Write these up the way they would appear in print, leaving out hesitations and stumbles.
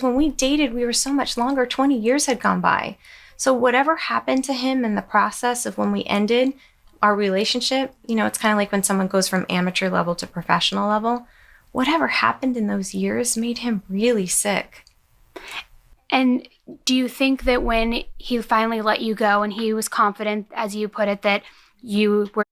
when we dated, we were so much longer. 20 years had gone by. So whatever happened to him in the process of when we ended our relationship, it's kind of like when someone goes from amateur level to professional level. Whatever happened in those years made him really sick. And do you think that when he finally let you go and he was confident, as you put it, that you were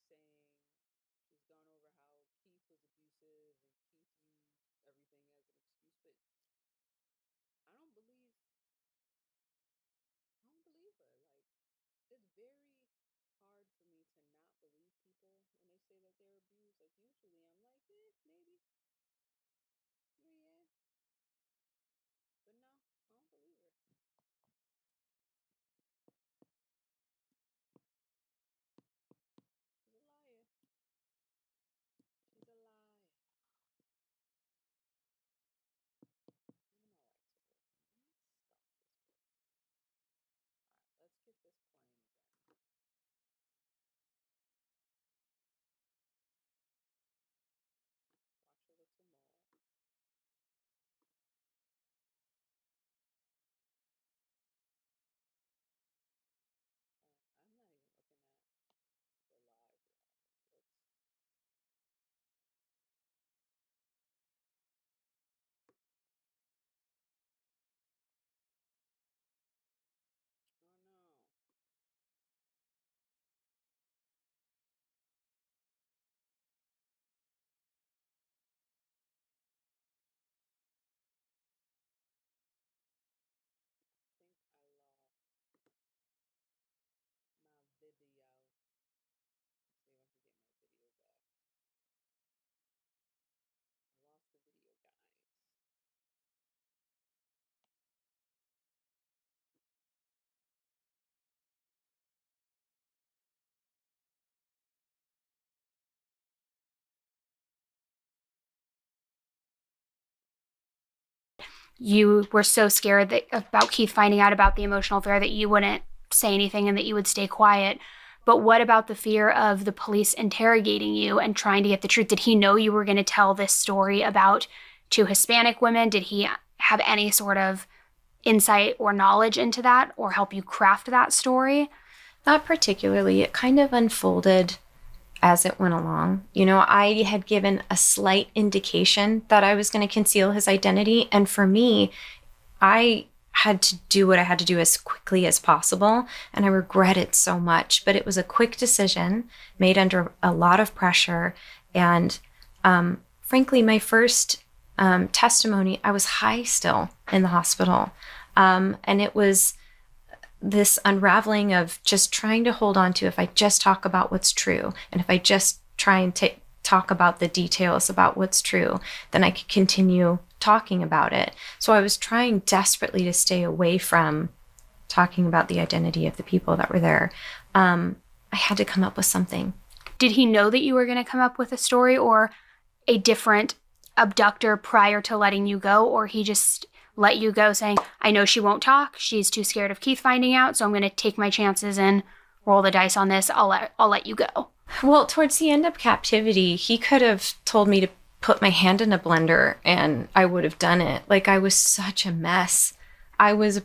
saying she's gone over how Keith was abusive and Keith used everything as an excuse, but I don't believe I don't believe her. Like, it's very hard for me to not believe people when they say that they're abused. Like, usually I'm like, maybe, yeah, but no, I don't believe her. She's a liar. She's a liar. None of my lights are working. Let me stop this work. All right, let's get this playing again. Watch a little more. I'm not even looking at the live wire. Let's. Oh no. I think I lost my video. Let's see if I can get my video back. I lost the video, guys. You were so scared about Keith finding out about the emotional affair that you wouldn't say anything and that you would stay quiet. But what about the fear of the police interrogating you and trying to get the truth? Did he know you were going to tell this story about two Hispanic women? Did he have any sort of insight or knowledge into that or help you craft that story? Not particularly. It kind of unfolded as it went along. I had given a slight indication that I was going to conceal his identity. And for me, I had to do what I had to do as quickly as possible. And I regret it so much. But it was a quick decision made under a lot of pressure. And frankly, my first testimony, I was high still in the hospital. And it was this unraveling of just trying to hold on to, if I just talk about what's true, and if I just try and talk about the details about what's true, then I could continue talking about it. So I was trying desperately to stay away from talking about the identity of the people that were there. I had to come up with something. Did he know that you were going to come up with a story or a different abductor prior to letting you go, or he just let you go saying, I know she won't talk. She's too scared of Keith finding out, so I'm going to take my chances and roll the dice on this. I'll let you go. Well, towards the end of captivity, he could have told me to put my hand in a blender and I would have done it. Like, I was such a mess. I was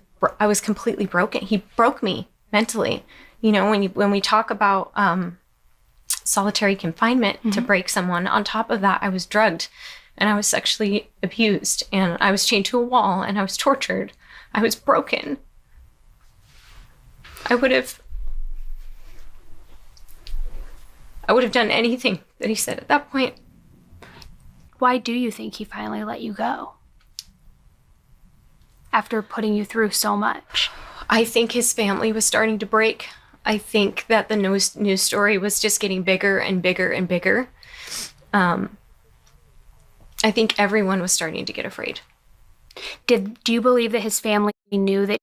completely broken. He broke me mentally. When we talk about solitary confinement to break someone, on top of that, I was drugged. And I was sexually abused, and I was chained to a wall, and I was tortured. I was broken. I would have done anything that he said at that point. Why do you think he finally let you go? After putting you through so much. I think his family was starting to break. I think that the news story was just getting bigger and bigger and bigger. I think everyone was starting to get afraid. Do you believe that his family knew that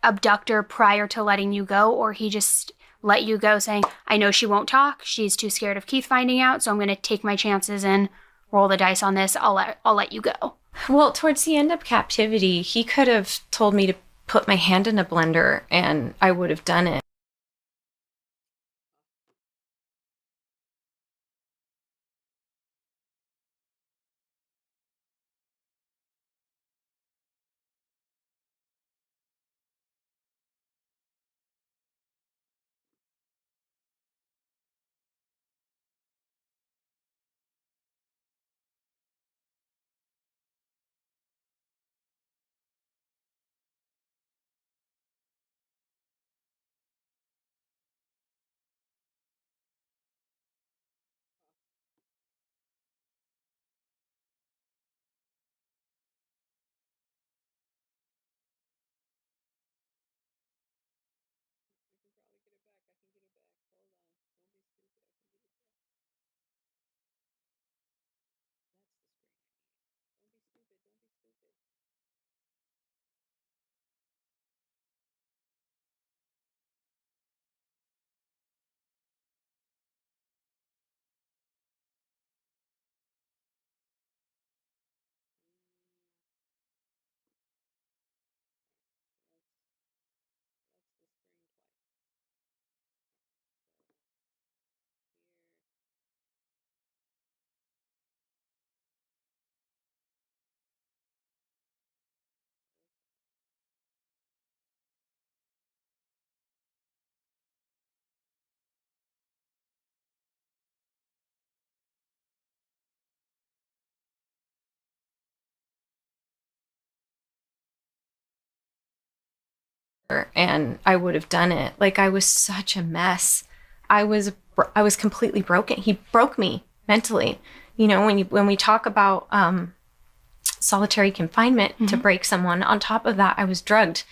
abductor prior to letting you go, or he just let you go saying, I know she won't talk. She's too scared of Keith finding out, so I'm going to take my chances and roll the dice on this. I'll let you go. Well, towards the end of captivity, he could have told me to put my hand in a blender and I would have done it. and I would have done it. Like, I was such a mess. I was completely broken. He broke me mentally. You know, when we talk about solitary confinement to break someone, on top of that, I was drugged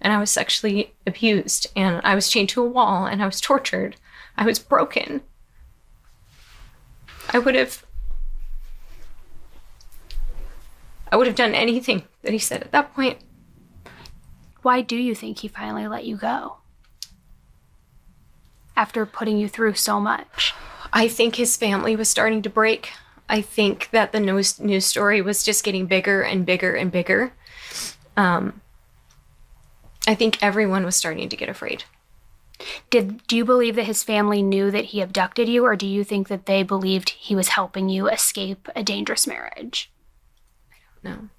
and I was sexually abused and I was chained to a wall and I was tortured. I was broken. I would have done anything that he said at that point. Why do you think he finally let you go? After putting you through so much? I think his family was starting to break. I think that the news story was just getting bigger and bigger and bigger. I think everyone was starting to get afraid. Do you believe that his family knew that he abducted you, or do you think that they believed he was helping you escape a dangerous marriage? No.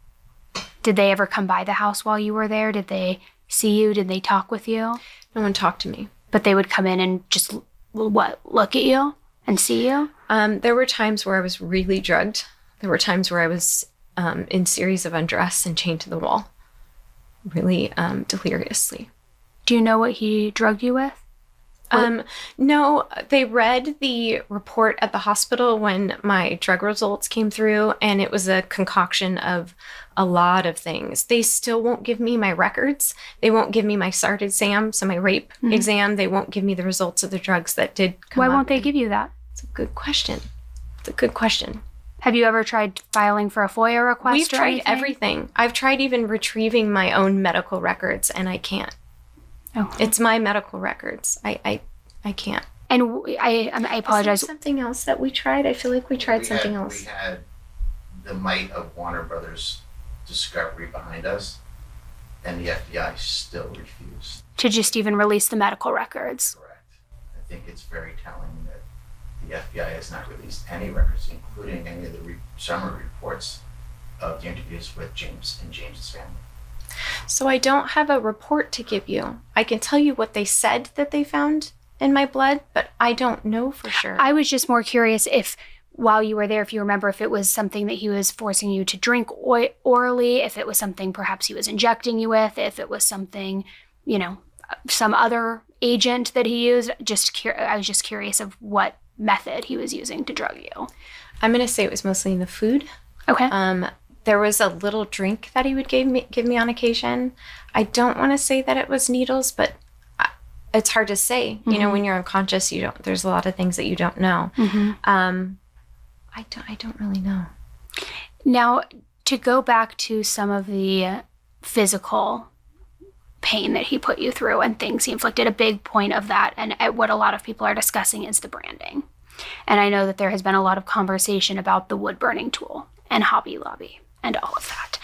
Did they ever come by the house while you were there? Did they see you? Did they talk with you? No one talked to me. But they would come in and just, look at you and see you? There were times where I was really drugged. There were times where I was in series of undress and chained to the wall, really deliriously. Do you know what he drugged you with? No, they read the report at the hospital when my drug results came through, and it was a concoction of a lot of things. They still won't give me my records. They won't give me my SART exam, so my rape exam. They won't give me the results of the drugs that did come Why up. won't they give you that? It's a good question. It's a good question. Have you ever tried filing for a FOIA request? We've tried everything. I've tried even retrieving my own medical records, and I can't. Oh. It's my medical records. I can't. And I apologize. Is there something else that we tried? I feel like we tried something else. We had the might of Warner Brothers Discovery behind us, and the FBI still refused. To just even release the medical records. Correct. I think it's very telling that the FBI has not released any records, including any of the summary reports of the interviews with James and James's family. So I don't have a report to give you. I can tell you what they said that they found in my blood, but I don't know for sure. I was just more curious if, while you were there, if you remember, if it was something that he was forcing you to drink orally, if it was something perhaps he was injecting you with, if it was something, some other agent that he used. I was just curious of what method he was using to drug you. I'm going to say it was mostly in the food. Okay. There was a little drink that he would give me on occasion. I don't want to say that it was needles, but it's hard to say. You know, when you're unconscious, there's a lot of things that you don't know. I don't really know. Now, to go back to some of the physical pain that he put you through and things he inflicted, a big point of that, and what a lot of people are discussing, is the branding. And I know that there has been a lot of conversation about the wood burning tool and Hobby Lobby and all of that.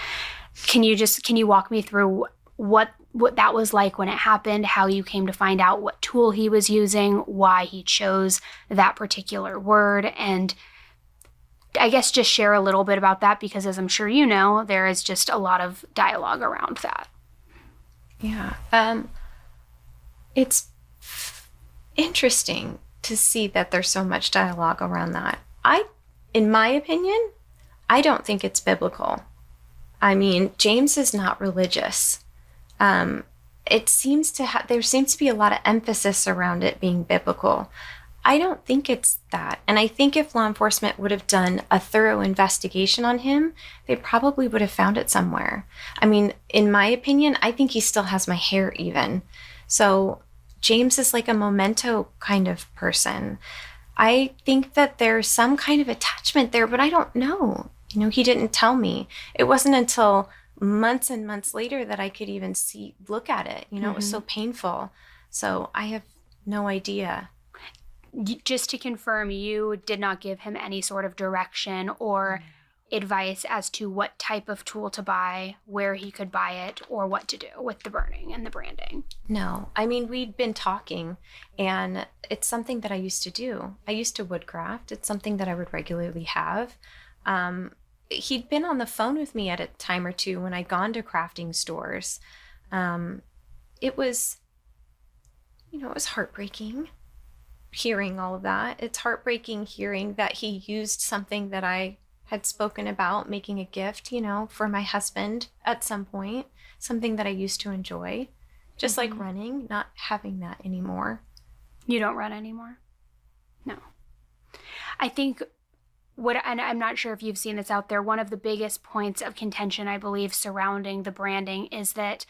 Can you walk me through what that was like when it happened, how you came to find out what tool he was using, why he chose that particular word, and I guess just share a little bit about that, because as I'm sure you know, there is just a lot of dialogue around that. Yeah. It's interesting to see that there's so much dialogue around that. In my opinion, I don't think it's biblical. I mean, James is not religious. There seems to be a lot of emphasis around it being biblical. I don't think it's that. And I think if law enforcement would have done a thorough investigation on him, they probably would have found it somewhere. I mean, in my opinion, I think he still has my hair even. So James is like a memento kind of person. I think that there's some kind of attachment there, but I don't know. He didn't tell me. It wasn't until months and months later that I could even look at it. It was so painful. So I have no idea. Just to confirm, you did not give him any sort of direction or advice as to what type of tool to buy, where he could buy it, or what to do with the burning and the branding? No. I mean, we'd been talking, and it's something that I used to do. I used to woodcraft. It's something that I would regularly have. He'd been on the phone with me at a time or two when I'd gone to crafting stores. It was heartbreaking hearing all of that. It's heartbreaking hearing that he used something that I had spoken about, making a gift, for my husband at some point, something that I used to enjoy. Just like running, not having that anymore. You don't run anymore? No. I think and I'm not sure if you've seen this out there, one of the biggest points of contention, I believe, surrounding the branding is that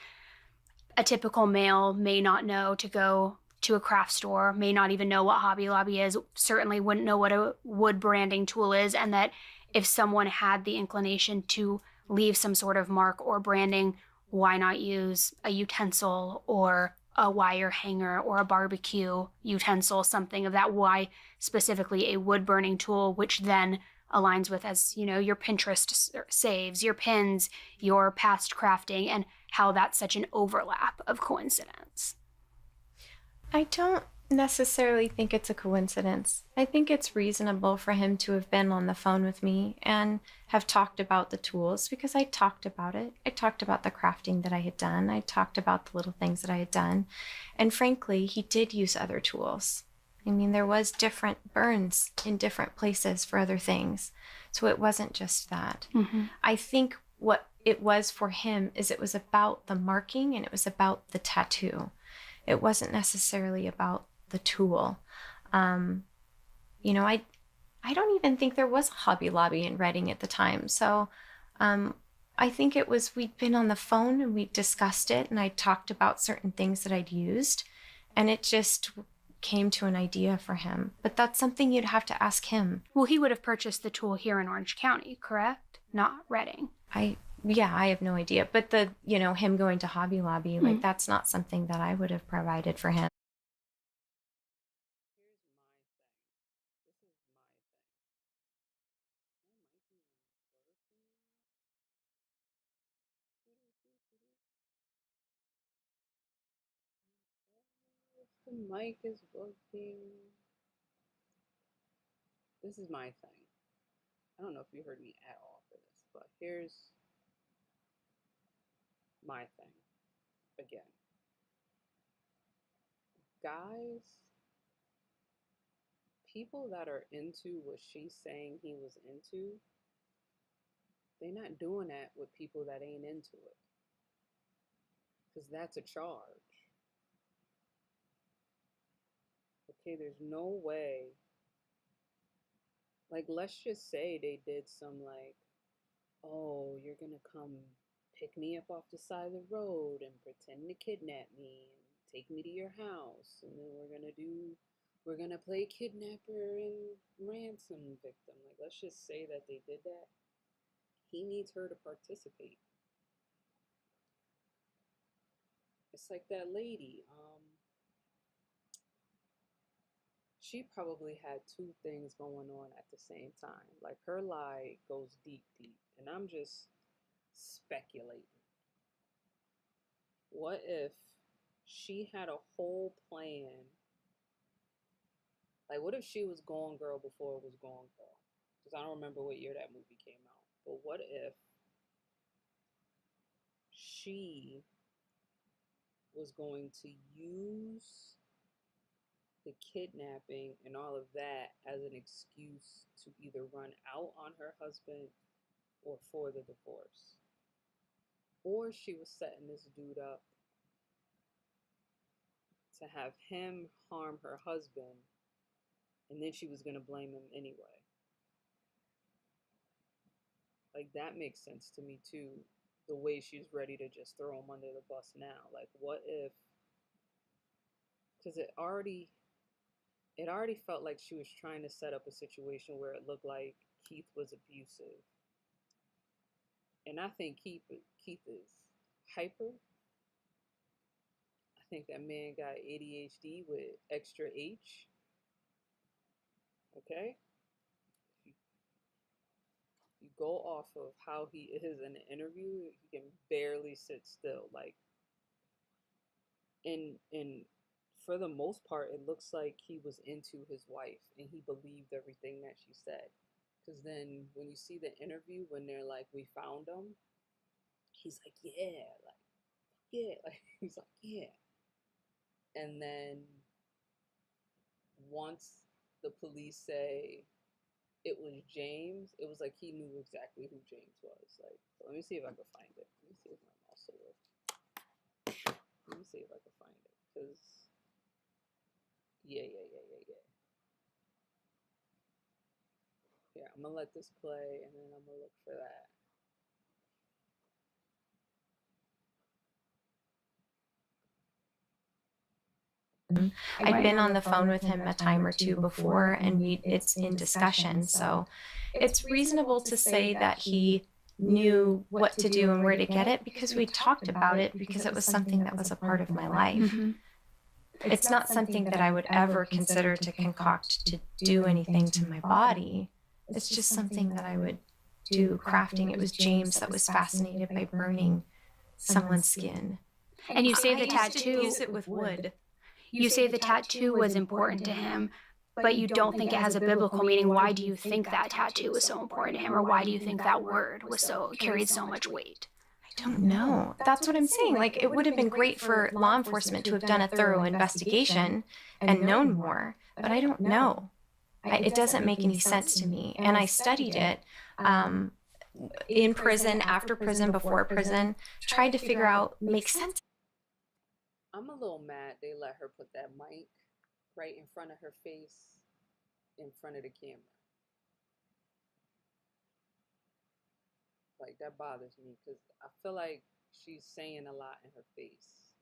a typical male may not know to go to a craft store, may not even know what Hobby Lobby is, certainly wouldn't know what a wood branding tool is, and that if someone had the inclination to leave some sort of mark or branding, why not use a utensil or a wire hanger or a barbecue utensil, something of that? Why specifically a wood burning tool, which then aligns with, as you know, your Pinterest saves, your pins, your past crafting, and how that's such an overlap of coincidence? I don't necessarily think it's a coincidence. I think it's reasonable for him to have been on the phone with me and have talked about the tools, because I talked about it. I talked about the crafting that I had done. I talked about the little things that I had done. And frankly, he did use other tools. I mean, there was different burns in different places for other things. So it wasn't just that. I think what it was for him is it was about the marking and it was about the tattoo. It wasn't necessarily about the tool. You know, I don't even think there was a Hobby Lobby in Reading at the time. So I think it was, we'd been on the phone and we discussed it and I talked about certain things that I'd used, and it just came to an idea for him. But that's something you'd have to ask him. Well, he would have purchased the tool here in Orange County, correct? Not Reading. Yeah, I have no idea. But him going to Hobby Lobby, like, that's not something that I would have provided for him. Here's my thing. This is my thing. My mic even working now? If the mic is working. This is my thing. I don't know if you heard me at all for this, but here's my thing. Again, guys, people that are into what she's saying he was into, they not doing that with people that ain't into it. Because that's a charge. Okay, there's no way. Like, let's just say they did some, like, oh, you're gonna come pick me up off the side of the road and pretend to kidnap me and take me to your house, and then we're gonna play kidnapper and ransom victim. Like, let's just say that they did that. He needs her to participate. It's like that lady. She probably had two things going on at the same time. Like, her lie goes deep, and I'm just speculating. What if she had a whole plan? Like, what if she was Gone Girl before it was Gone Girl? Because I don't remember what year that movie came out. But what if she was going to use the kidnapping and all of that as an excuse to either run out on her husband or for the divorce? Or she was setting this dude up to have him harm her husband, and then she was going to blame him anyway. Like, that makes sense to me too, the way she's ready to just throw him under the bus now. Like, what if, because it already felt like she was trying to set up a situation where it looked like Keith was abusive. And I think Keith is hyper. I think that man got ADHD with extra H. Okay? You go off of how he is in an interview, he can barely sit still. Like, and for the most part, it looks like he was into his wife and he believed everything that she said. Because then when you see the interview, when they're like, we found him, he's like, yeah, like he's like, yeah. And then once the police say it was James, it was like he knew exactly who James was. Like, so let me see if I can find it. Let me see if my mouse will work. Let me see if I can find it. Because, yeah. Yeah, I'm going to let this play, and then I'm going to look for that. I'd been on the phone with him a time or two before, and it's in discussion. So it's reasonable to say that he knew what to do and where to get it because we talked about it because it was something that was a part of my life. It's not something that I would ever consider to concoct to do anything to my body. It's just something that I would do crafting. It was James that was fascinated by burning someone's skin. And you say the I used to tattoo. use it with wood. You say the tattoo was important to him, but you don't think it has a biblical meaning. Why do you think that tattoo was so important to him, or why do you think that word was carried so much weight? I don't know. That's what I'm saying. Like, it would have been great for law enforcement to have done a thorough investigation and known more, but I don't know. It doesn't make any sense to me. And I studied it in prison, after prison, before prison, tried to figure out, make sense. I'm a little mad they let her put that mic right in front of her face, in front of the camera. Like, that bothers me because I feel like she's saying a lot in her face.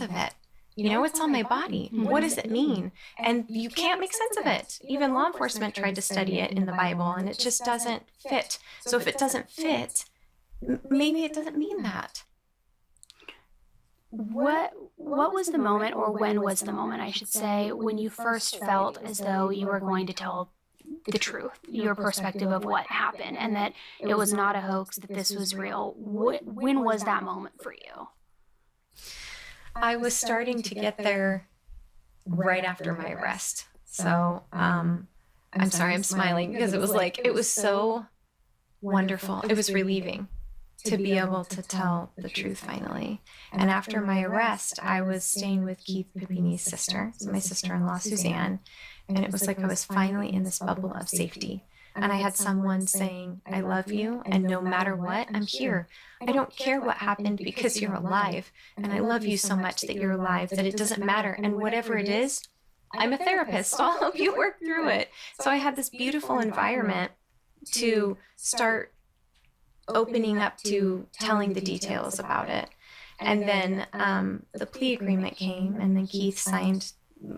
Of it. You know, it's on my body. What does it mean? And you can't make sense of it. Even law enforcement tried to study it in the Bible, and it just doesn't fit. So if it doesn't fit, maybe it doesn't mean that. What was the moment, or when was the moment, I should say, when you first felt as though you were going to tell the truth, your perspective of what happened, and that it was not a hoax, that this was real? When was that moment for you? I was starting to get there right after my arrest. So I'm sorry, I'm smiling because it was so wonderful. It was relieving to be able to tell the truth finally. And after my arrest, I was staying with Keith Papini's sister, so my sister-in-law, Suzanne, and it was like I was finally in this bubble of safety. And I had someone saying, I love you, and no matter what, I'm here. I don't care what happened because you're alive, and I love you so much that you're alive that it doesn't matter. And whatever it is, I'm a therapist, so I'll help you work through it. So I had this beautiful environment to start opening up to telling the details about it. And then the plea agreement came, and then Keith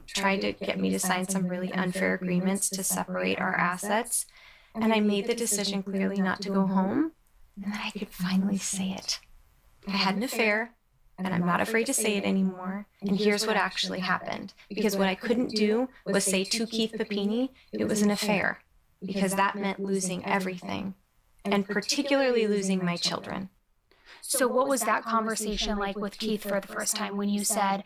tried to get me to sign some really unfair agreements to separate our assets. And I made the decision clearly not to go home, and that I could finally say it. I had an affair, and I'm not afraid to say it anymore. And here's what actually happened. Because what I couldn't do was say to Keith Papini it was an affair, because that meant losing everything, and particularly losing my children. So what was that conversation like with Keith for the first time when you said,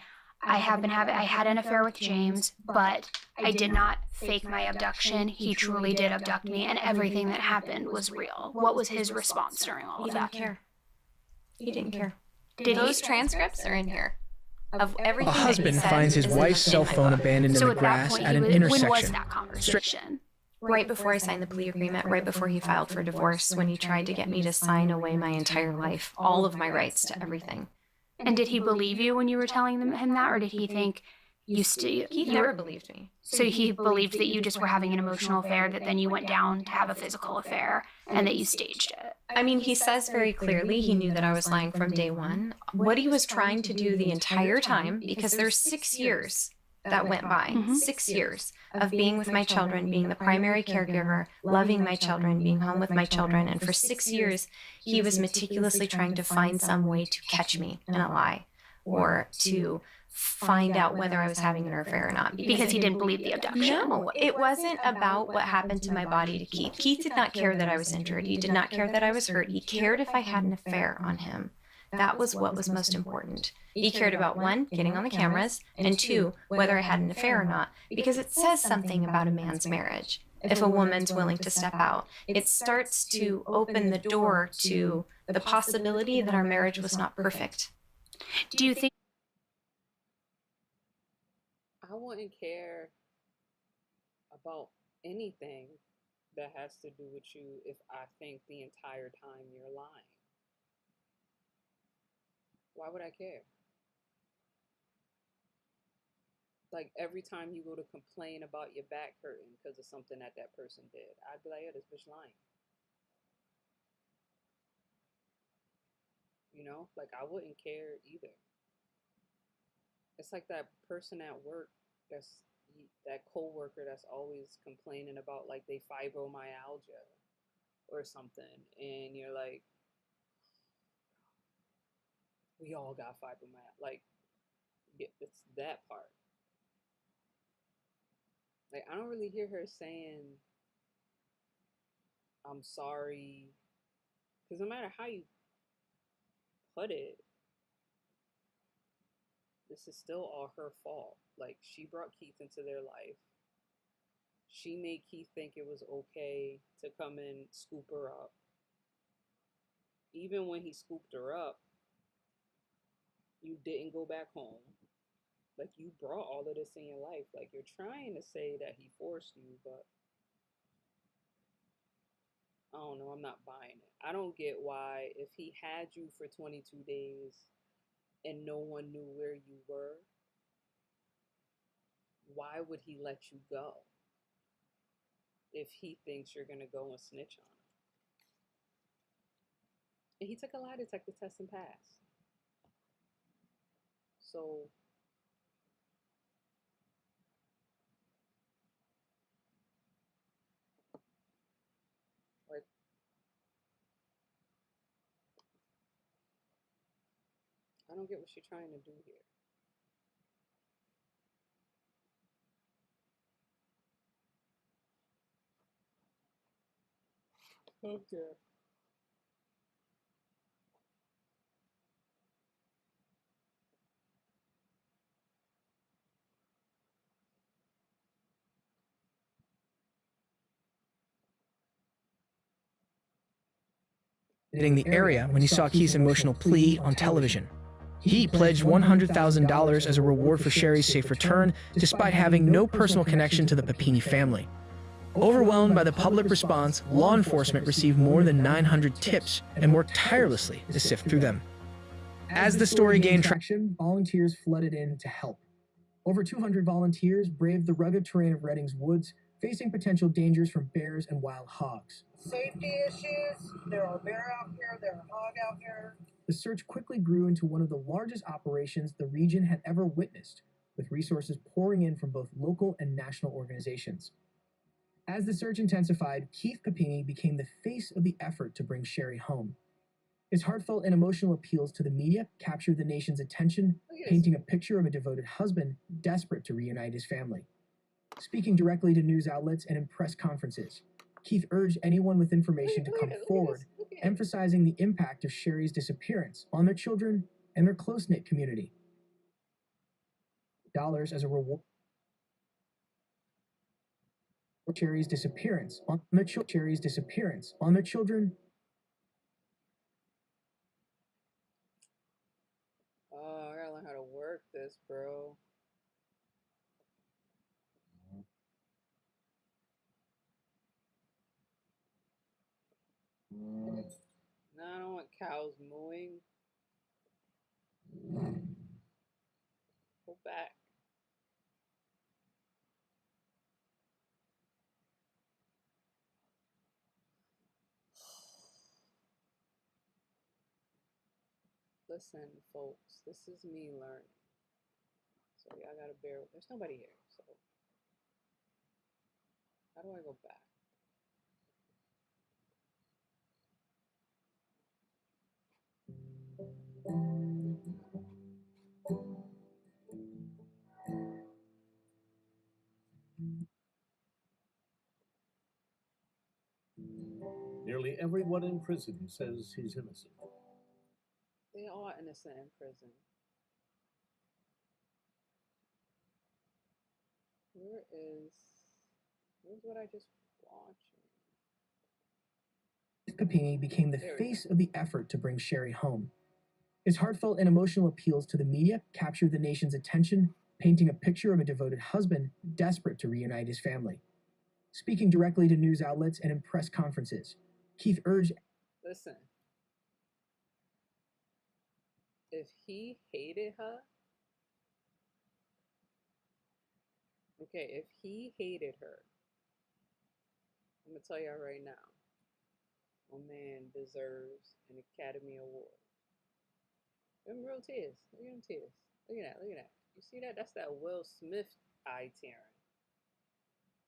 I had an affair with James, but I did not fake my abduction. He truly did abduct me, and everything that happened was real. What was his response during all of that? He didn't care. He didn't care. Those transcripts are in here of everything. A husband finds his wife's cell phone abandoned in the grass at an intersection. When was that conversation? Right before I signed the plea agreement, right before he filed for divorce, when he tried to get me to sign away my entire life, all of my rights to everything. And did he believe you when you were telling him that, or did he think He never believed me. So he believed that you just were having an emotional affair, that then you went down to have a physical affair, and that you staged it? I mean, he says very clearly he knew that I was lying from day one. What he was trying to do the entire time, because there's 6 years that went by, 6 years of being with my children, being the primary caregiver, loving my children, being home with my children. And for 6 years, he was meticulously trying to find some way to catch me in a lie, or to find out whether I was having an affair or not. Because he didn't believe the abduction. No, it wasn't about what happened to my body to Keith. Keith did not care that I was injured. He did not care that I was hurt. He cared if I had an affair on him. That was what was most important. He cared about, one, getting on the cameras, and two, whether I had an affair or not, because it says something about a man's marriage. If a woman's willing to step out, it starts to open the door to the possibility that our marriage was not perfect. Do you think I wouldn't care about anything that has to do with you if I think the entire time you're lying. Why would I care? Like every time you go to complain about your back hurting because of something that that person did, I'd be like, yeah, this bitch lying. You know, like I wouldn't care either. It's like that person at work that's that coworker that's always complaining about like they fibromyalgia or something, and you're like, we all got fibromyalgia. Like, it's that part. Like, I don't really hear her saying, I'm sorry. Because no matter how you put it, this is still all her fault. Like, she brought Keith into their life. She made Keith think it was okay to come and scoop her up. Even when he scooped her up, you didn't go back home. Like, you brought all of this in your life. Like, you're trying to say that he forced you, but I don't know. I'm not buying it. I don't get why, if he had you for 22 days and no one knew where you were, why would he let you go if he thinks you're going to go and snitch on him? And he took a lie detector test and passed. So, like, I don't get what she's trying to do here. Okay. In the area when he saw Keith's emotional plea on television. He pledged $100,000 as a reward for Sharri's safe return, despite having no personal connection to the Papini family. Overwhelmed by the public response, law enforcement received more than 900 tips and worked tirelessly to sift through them. As the story gained traction, volunteers flooded in to help. Over 200 volunteers braved the rugged terrain of Redding's woods, facing potential dangers from bears and wild hogs. Safety issues, there are bear out here, there are hog out here. The search quickly grew into one of the largest operations the region had ever witnessed, with resources pouring in from both local and national organizations. As the search intensified, Keith Papini became the face of the effort to bring Sharri home. His heartfelt and emotional appeals to the media captured the nation's attention, painting a picture of a devoted husband desperate to reunite his family. Speaking directly to news outlets and in press conferences, Keith urged anyone with information to come forward, emphasizing the impact of Sharri's disappearance on their children and their close-knit community. Dollars as a reward for Sharri's disappearance on their children. Oh, I gotta learn how to work this, bro. No, I don't want cows mooing. Go back. Listen, folks, this is me learning. So y'all gotta bear with. There's nobody here, so how do I go back? Nearly everyone in prison says he's innocent. They all are innocent in prison. Where's what I just watched? Papini became the face of the effort to bring Sharri home. His heartfelt and emotional appeals to the media captured the nation's attention, painting a picture of a devoted husband desperate to reunite his family. Speaking directly to news outlets and in press conferences, Keith urged, Listen, if he hated her, okay, if he hated her, I'm gonna tell y'all right now, my man deserves an Academy Award. Them real tears. Look at them tears. Look at that. Look at that. You see that? That's that Will Smith eye tearing.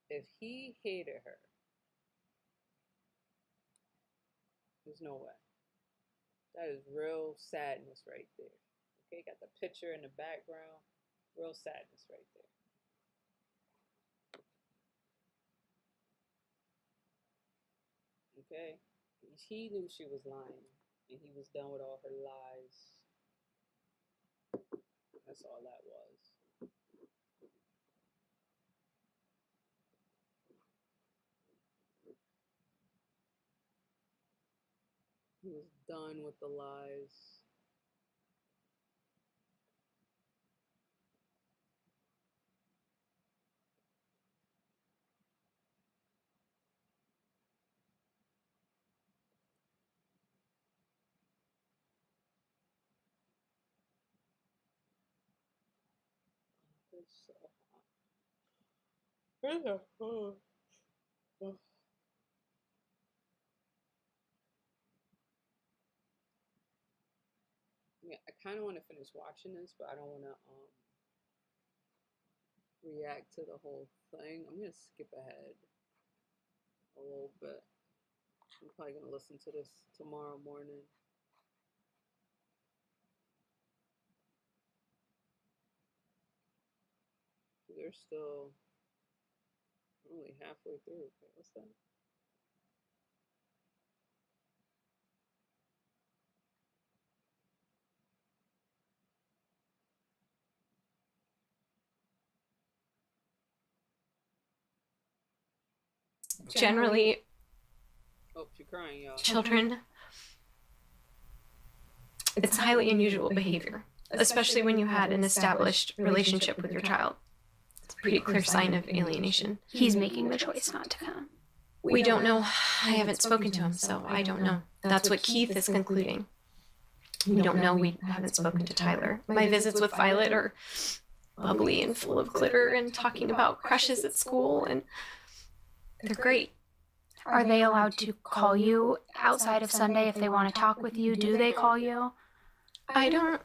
If he hated her, there's no way. That is real sadness right there. Okay, got the picture in the background. Real sadness right there. Okay? He knew she was lying, and he was done with all her lies. That's all that was. He was done with the lies. It's so hot. Yeah, I kind of want to finish watching this, but I don't want to react to the whole thing. I'm gonna skip ahead a little bit. I'm probably gonna listen to this tomorrow morning. They're still only halfway through. Okay, what's that? Generally, Oh, she's crying, y'all. children, it's highly unusual behavior, especially when you had an established relationship with your child. It's a pretty clear sign of alienation. He's making the choice not to come. We don't know. I haven't spoken to him, so I don't know. That's what Keith is concluding. We don't know. We haven't spoken to Tyler. My visits with Violet are bubbly and full of glitter and talking about crushes at school, and they're great. Are they allowed to call you outside of Sunday if they want to talk with you? Do they call you? I don't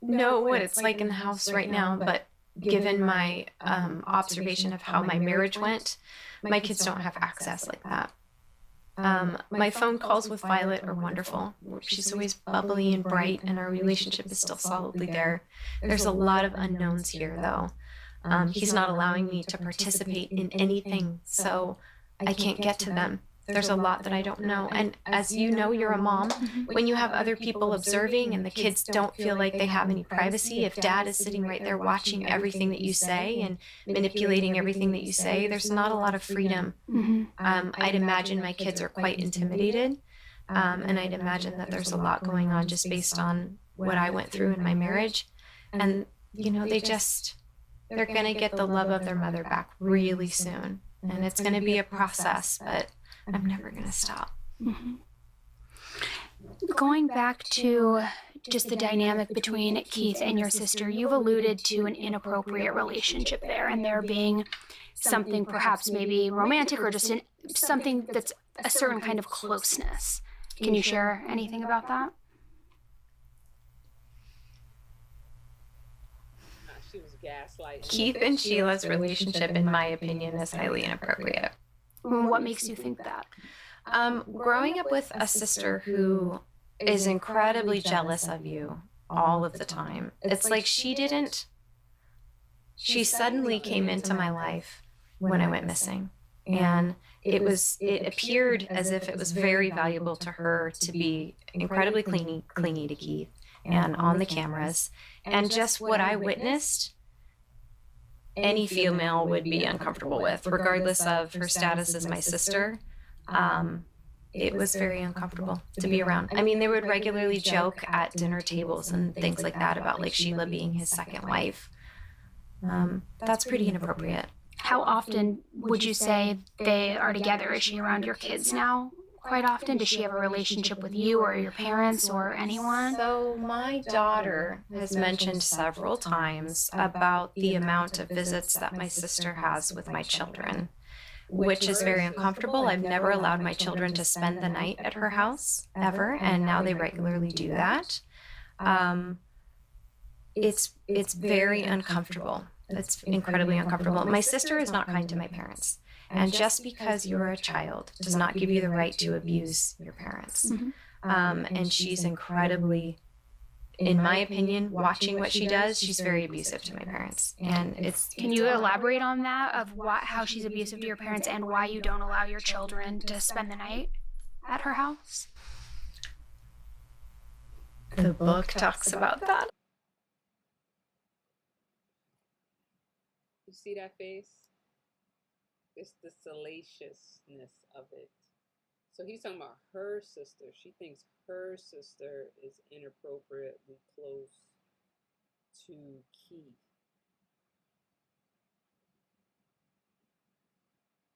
know what it's like in the house right now, but given my observation of how my marriage went, my kids don't have access like that. My phone calls with Violet are wonderful. She's always bubbly and bright, and our relationship is still solidly there. There's a lot of unknowns here, though. He's not allowing me to participate in anything, so I can't get to them. There's a lot that I don't know. And as you know, you're a mom. When you have other people observing and the kids don't feel like they have any privacy, if dad is sitting right there watching everything that you say and manipulating everything that you say, there's not a lot of freedom. I'd imagine my kids are quite intimidated. And I'd imagine that there's a lot going on just based on what I went through in my marriage. And, you know, they're going to get the love of their mother back really soon. And it's going to be a process, but I'm never going to stop. Going back to just the dynamic between Keith and your sister, you've alluded to an inappropriate relationship there, and there being something perhaps maybe romantic or just something that's a certain kind of closeness. Can you share anything about that? She was gaslighting. Keith and Sheila's relationship, in my opinion, is highly inappropriate. What makes you think that? Growing up with a sister who is incredibly jealous of you all of the time, it's like she suddenly came into my life when I went missing. And it appeared as if it was very valuable to her to be incredibly clingy to Keith and on the cameras. And just what I witnessed, any female would be uncomfortable with, regardless of her status as my sister. It was very uncomfortable to be around. I mean, they would regularly joke at dinner tables and things like that about like Sheila being his second wife. That's pretty inappropriate. How often would you say they are together? Is she around your kids now quite often? Does she have a relationship with you or your parents or anyone? So my daughter has mentioned several times about the amount of visits that my sister has with my children, which is very uncomfortable. I've never allowed my children to spend the night at her house ever, and now they regularly do that. It's very uncomfortable. It's incredibly uncomfortable. My sister is not kind to my parents. And just because you're a child does not give you the right to abuse your parents. And she's incredibly, in my opinion, watching what she does, she's very abusive to my parents. And Can you elaborate on that, of how she's abusive to your parents and why you don't allow your children to spend the night at her house? The book talks about that. You see that face? It's the salaciousness of it. So he's talking about her sister. She thinks her sister is inappropriately close to Keith.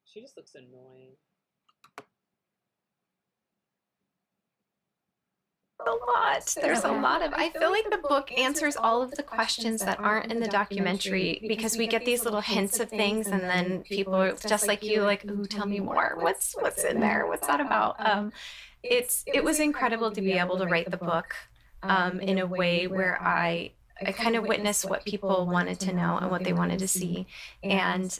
She just looks annoying. There's a lot of, I feel like the book answers all of the questions that aren't in the documentary, because we get these little hints of things and then people are just like you, like, ooh, tell me more. What's in there? What's that about? It was incredible to be able to write the book in a way where I kind of witnessed what people wanted to know and what they wanted to see, and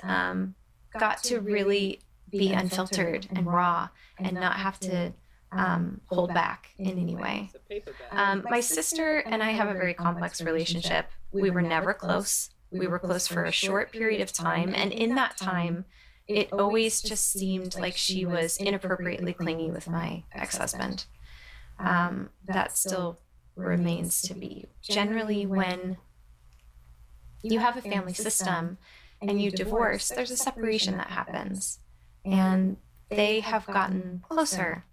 got to really be unfiltered and raw and not have to hold back in any way. My sister and I have a very complex relationship. We were never close. We were close for a short period of time, and in that time, it always just seemed like she was inappropriately clingy with my ex-husband. That still remains to be. Generally, when you have a family system and you divorce, there's a separation that happens, and they have gotten closer.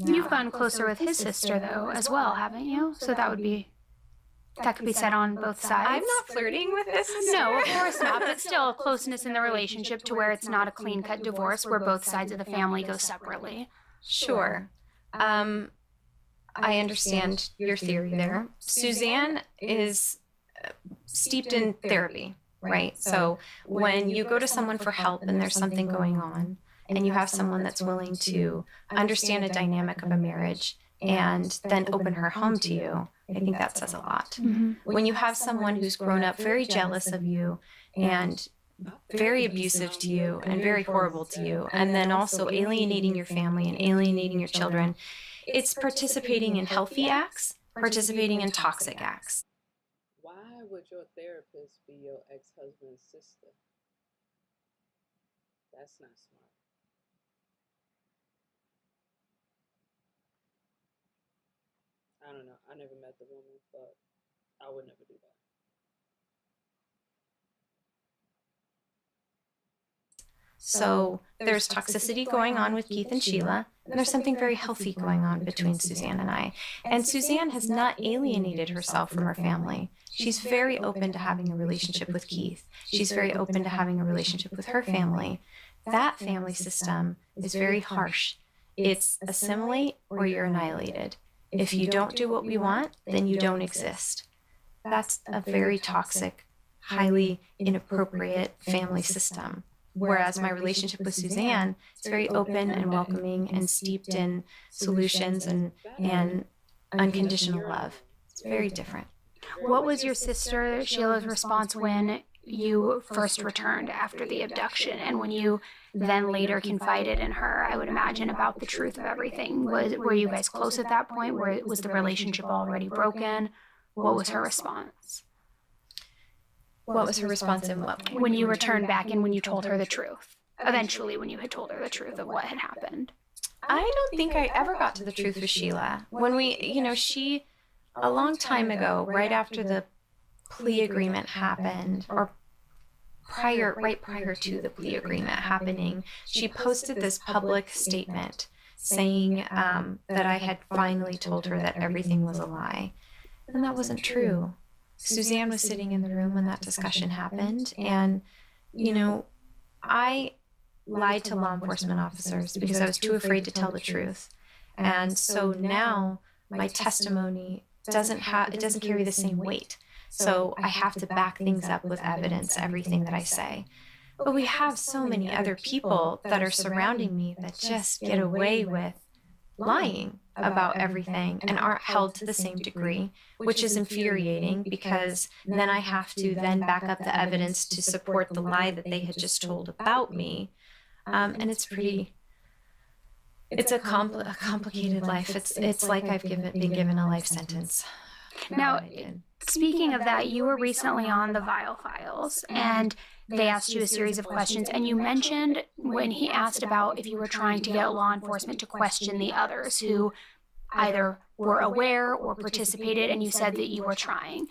You've gotten closer with his sister, though, as well, haven't you? So that could be said on both sides. I'm not flirting with this sister. No, of course not, but still a closeness in the relationship to where it's not a clean-cut divorce where both sides of the family go separately. Sure. I understand your theory there. Suzanne is steeped in therapy, right? So when you go to someone for help and there's something going on, and you have someone that's willing to understand a dynamic of a marriage and then open her home to you, I think that says a lot. When you have someone who's grown up very jealous of you and very abusive to you and very horrible to you, and then also alienating your family and alienating your children, it's participating in healthy acts, participating in toxic acts. Why would your therapist be your ex-husband's sister? That's not smart. I don't know. I never met the woman, but I would never do that. So there's toxicity going on with Keith and Sheila, and there's something very healthy going on between Suzanne and I. And Suzanne has not alienated herself from her family. She's very open to having a relationship with Keith. She's very open to having a relationship with her family. That family system is very harsh. It's assimilate or you're annihilated. If you don't do what we want, then you don't exist. That's a very toxic, highly inappropriate family system. Whereas my relationship with Suzanne is very open and welcoming and steeped in solutions and unconditional love. It's very different. What was your sister Sheila's response when you first returned after the abduction, and when you then later confided in her, I would imagine, about the truth of everything? Were you guys close at that point? Was the relationship already broken? What was her response? What was her response in what way? When you returned back and when you told her the truth. Eventually, when you had told her the truth of what had happened. I don't think I ever got to the truth with Sheila. When she, a long time ago, right after the plea agreement happened, or right prior to the plea agreement happening, she posted this public statement saying that I had finally told her that everything was a lie. And that wasn't true. Suzanne was sitting in the room when that discussion happened. And, I lied to law enforcement officers because I was too afraid to tell the truth. And so now my testimony doesn't carry the same weight. So I have to back things up with evidence, everything that I say. But we have so many other people that are surrounding me that just get away with lying about everything and aren't held to the same degree, which is infuriating because then I have to then back up the evidence to support the lie that they had just told about me. And it's a complicated life. It's like I've been given a life sentence. Now, speaking of that, you were recently on the Vile Files, and they asked you a series of questions, and you mentioned when he asked about if you were trying to get law enforcement to question the others who either were aware or participated, and you said that you were trying.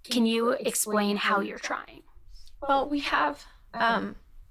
Can you explain how you're trying? Well, we have,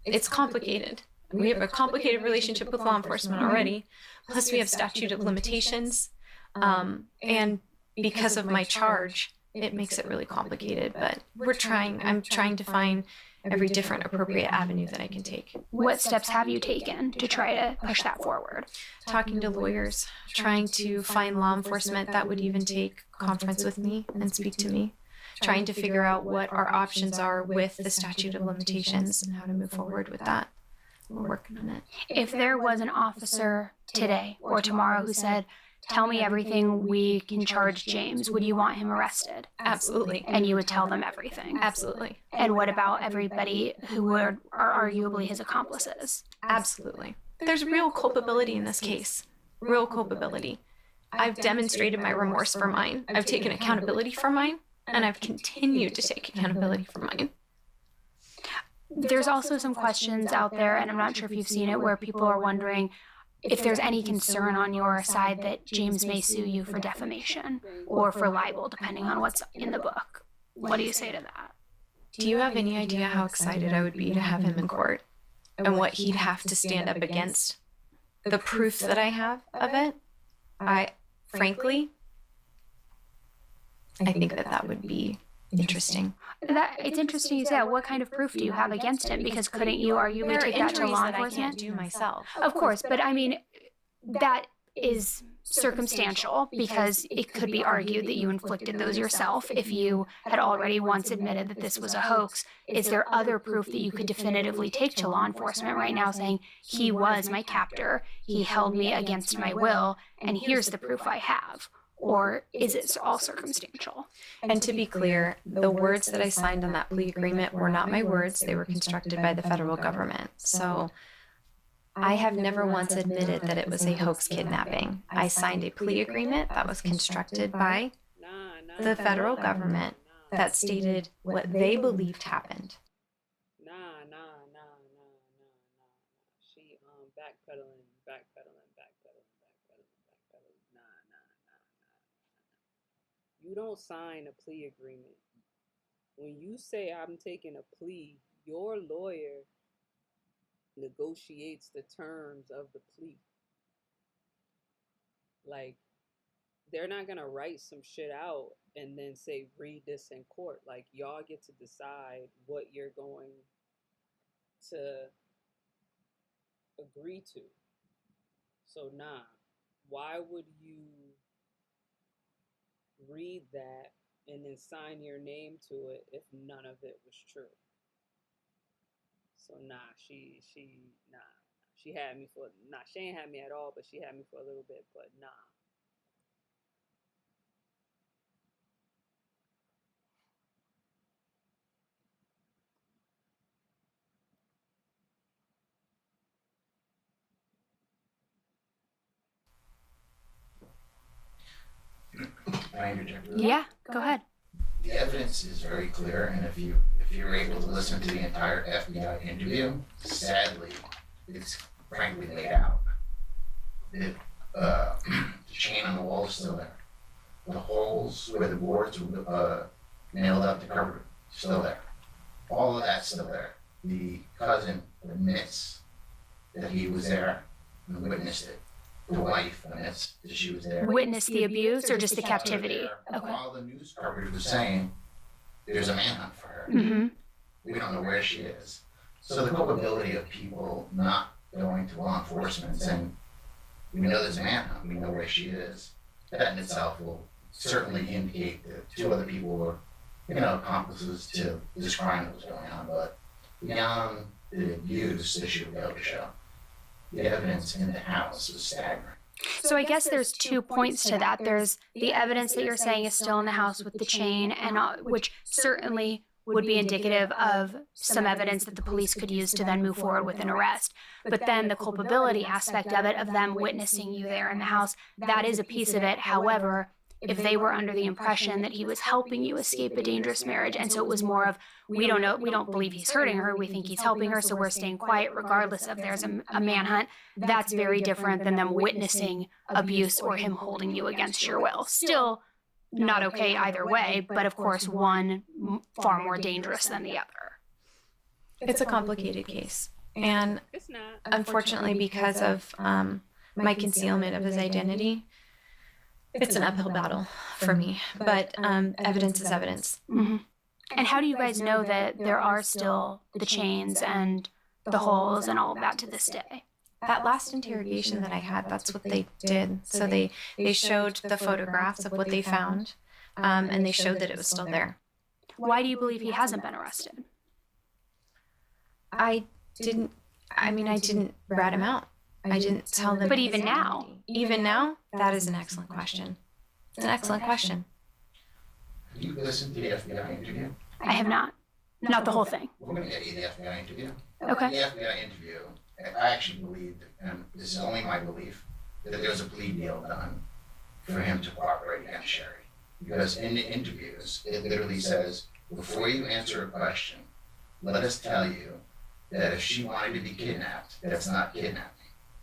it's complicated. We have a complicated relationship with law enforcement already, plus we have statute of limitations, and because of my charge, it makes it really complicated, but I'm trying to find every different appropriate avenue that I can take. What steps have you taken to try to push that forward? Talking to lawyers, trying to find law enforcement that would even take conference with me and speak to me, trying to figure out what our options are with the statute of limitations and how to move forward with that. We're working on it. If there was an officer today or tomorrow who said, "Tell me everything, we can charge James," would you want him arrested? Absolutely. And you would tell them everything? Absolutely. And what about everybody who are arguably his accomplices? Absolutely. There's real culpability in this case. Real culpability. I've demonstrated my remorse for mine. I've taken accountability for mine, and I've continued to take accountability for mine. There's also some questions out there, and I'm not sure if you've seen it, where people are wondering if there's any concern on your side that James may sue you for defamation or for libel, depending on what's in the book. What do you say to that? Do you have any idea how excited I would be to have him in court and what he'd have to stand up against? The proof that I have of it? Frankly, I think that would be interesting. It's interesting you say that. What kind of proof do you have against him? Because couldn't you arguably take that to law that I enforcement? can't do myself. Of course, but I mean, that is circumstantial because it could be argued that you inflicted those yourself if you had already once admitted that this was a hoax. Is there other proof that you could definitively take to law enforcement right now saying, he was my captor, he held me against my will, and here's the proof I have? Or is it all circumstantial? And to be clear, the words that I signed on that plea agreement were not my words. They were constructed by the federal government. So I have never once admitted that it was a hoax kidnapping. I signed a plea agreement that was constructed by the federal government that stated what they believed happened. Nah. She backpedaling. Nah. You don't sign a plea agreement. When you say I'm taking a plea, your lawyer negotiates the terms of the plea. Like, they're not gonna write some shit out and then say, read this in court. Like, y'all get to decide what you're going to agree to. So nah, why would you read that and then sign your name to it if none of it was true? So nah, she had me for, she ain't had me at all, but she had me for a little bit, but nah. Can I interject? Yeah, go ahead. The evidence is very clear, and if you're able to listen to the entire FBI interview, sadly, it's frankly laid out. The chain on the wall is still there. The holes where the boards were nailed up to cover it, still there. All of that's still there. The cousin admits that he was there and witnessed it. The wife admits that she was there. Witness the abuse or just the captivity? Okay. All the news coverage was saying there's a manhunt for her. Mm-hmm. We don't know where she is. So the culpability of people not going to law enforcement and saying, we know there's a manhunt, we know where she is, that in itself will certainly indicate that two other people were, accomplices to this crime that was going on. But beyond the abuse that she would be able to show, the evidence in the house was staggering. So I guess there's 2 points to that. There's the evidence that you're saying is still in the house with the chain, and which certainly would be indicative of some evidence that the police could use to then move forward with an arrest. But then the culpability aspect of it, of them witnessing you there in the house, that is a piece of it. However, if they were under the impression that he was helping you escape a dangerous marriage, and so it was more of, we don't know, we don't believe he's hurting her, we think he's helping her, so we're staying quiet regardless if there's a manhunt, that's very different than them witnessing abuse or him holding you against your will. Still not okay either way, but of course one far more dangerous than the other. It's a complicated case. And It's not. unfortunately, because of my concealment of his identity, it's an uphill battle for me. But evidence is evidence. Mm-hmm. And how do you guys know that there are still the chains and the holes and all of that to this day? That last interrogation that I had, that's what they did. So they showed the photographs of what they found, and they showed that it was still there. Why do you believe he hasn't been arrested? I didn't rat him out. I didn't tell them. But his even now? identity. Even now? That is an excellent question. It's an excellent question. Have you listened to the FBI interview? I have not. Not the whole thing. We're going to get you the FBI interview. Okay. The FBI interview, I actually believed, and this is only my belief, that there was a plea deal done for him to cooperate against Sharri. Because in the interviews, it literally says, before you answer a question, let us tell you that if she wanted to be kidnapped, that's not kidnapping.